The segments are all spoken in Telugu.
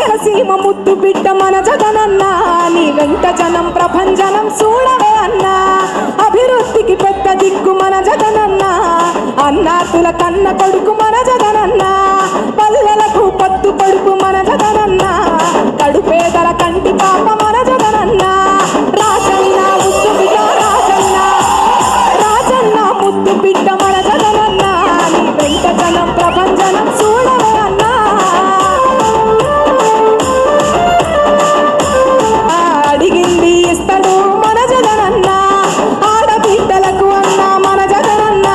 రాయలసీమ ముద్దు బిడ్డ మన జగనన్న నీ వెంట జనం ప్రభంజనం చూడవే అన్నా అభివృద్ధికి పెద్ద దిక్కు మన జగనన్న అన్నాతుల కన్న కొడుకు మన జగనన్న పల్లెలకు పత్తు పడుపు మన జగనన్న కడుపేదల కంటి పాప మన జగనన్న రాజన్న ముద్దు బిడ్డ రాజన్న ముద్దు బిడ్డ మన జగనన్న నీ వెంట జనం ప్రభంజనం చూడవే అన్నా అడిగింది ఇస్తాడు మన జగనన్న ఆడబిడ్డలకు అన్న మన జగనన్న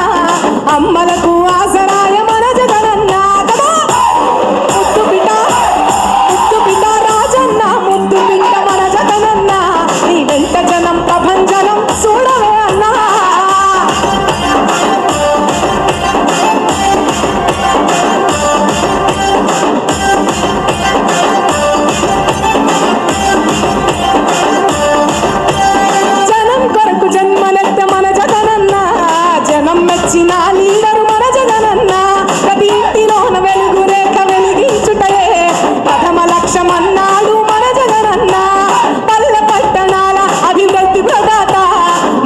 అమ్మలకు ఆసరాయ మన జగనన్న ముద్దు బిడ్డ రాజన్న ముద్దు బిడ్డ మన జగనన్న నీ వెంట జనం ప్రభంజనం చూడవే అన్నా జనం కొరకు జన్మనెత్త మన జగనన్న జనం మెచ్చిన లీడరు మన జగనన్న ప్రతి ఇంటిలోన వెలుగు రేఖ వెలిగించుటయే ప్రథమ లక్ష్యమన్నాడు మన జగనన్న పల్లె పట్టణాల అభివృద్ధి ప్రదాత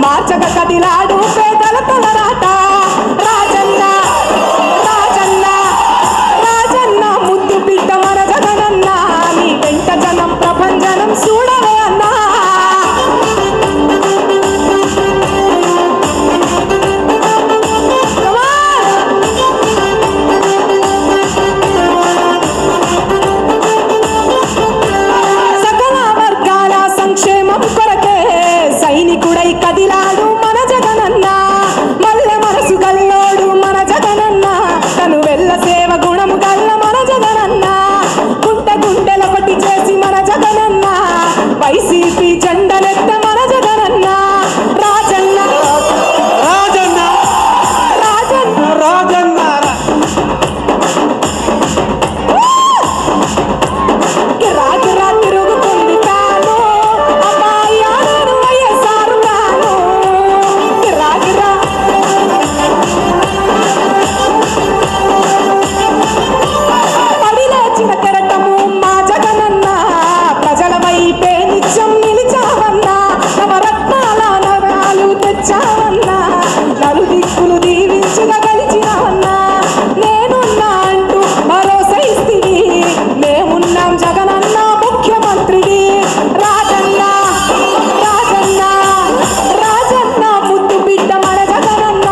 మార్చక కదిలాడు పేదల తలరాట రాజన్న ముద్దు బిడ్డ మన జగనన్న నీ వెంట జనం ప్రభంజనం చూడవే అన్నా సకల వర్గాల సంక్షేమం కొరకే సైనికుడై కదిలాడు మన జగనన్న మల్లె మనసు గల్లోడు మన జగనన్న తను వెళ్ళ సేవ గుణము గల్ల మన జగనన్న గుండెలొకటి చేసి మన జగనన్న వైసీపీ జెండలెత్త మన జగనన్న రాజన్న గిరా తిరుగుతుంది తాను అమ్మాయి ఆడను వైఎస్ఆర్ తాను గిరా పడి లేచిన కెరటము మా జగనన్న ప్రజల వైపే నిత్యం నిలిచావన్నా నవరత్నాల నరాలు తెచ్చావన్నా నలుదిక్కులు దీవించుగా గెలిచినావన్నా నేనున్నా అంటూ భరోసా ఇస్తివి మేమున్నాం జగనన్న ముఖ్యమంత్రిని రాజన్న ముద్దు బిడ్డ మన జగనన్న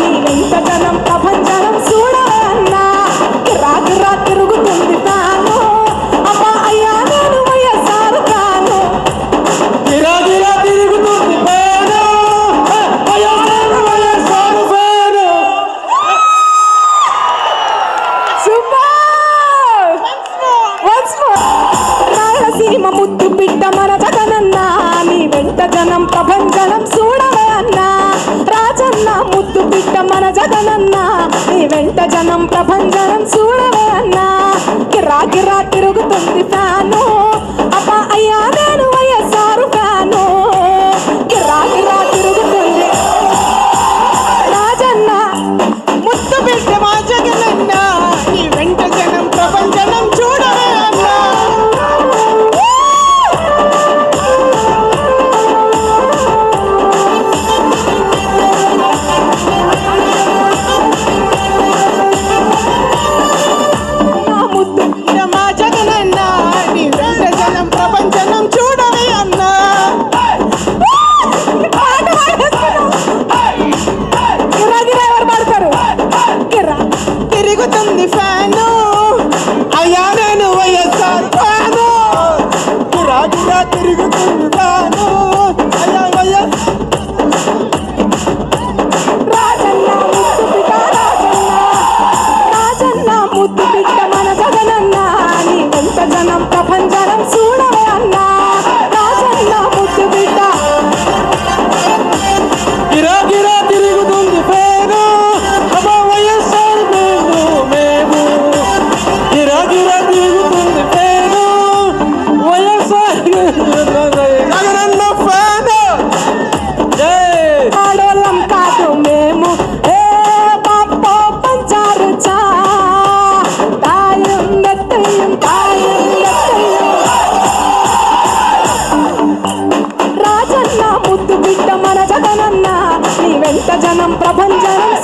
నీ వెంట జనం ప్రభంజనం చూడవే అన్నా గిరా తిరుగుతుంది తాను అమ్మా అయ్యా నేను వైఎస్ఆర్ తాను గిరా తిరుగుతుంది పేరు వైఎస్ఆర్ పేరు సూపర్ వన్స్ మోర్ రాయలసీమ ముద్దు బిడ్డ మన జగనన్న నీ వెంట జనం ప్రభంజనం చూడవే అన్నా రాజన్న ముద్దు బిడ్డ మన జగనన్న నీ వెంట జనం ప్రభంజనం చూడవే అన్నా గిరా తిరుగుతుంది ఫ్యాను అబ్బా అయ్యా నేను వైఎస్ఆర్ ఫ్యాను గిరా తిరుగుతుంది రాజన్న ముద్దు బిడ్డ మా జగనన్న ఈ వెంట జనం ప్రపంచనం చూడవే అన్నా ముద్దు మా జగనన్న నీ వెంట ప్రభంజనం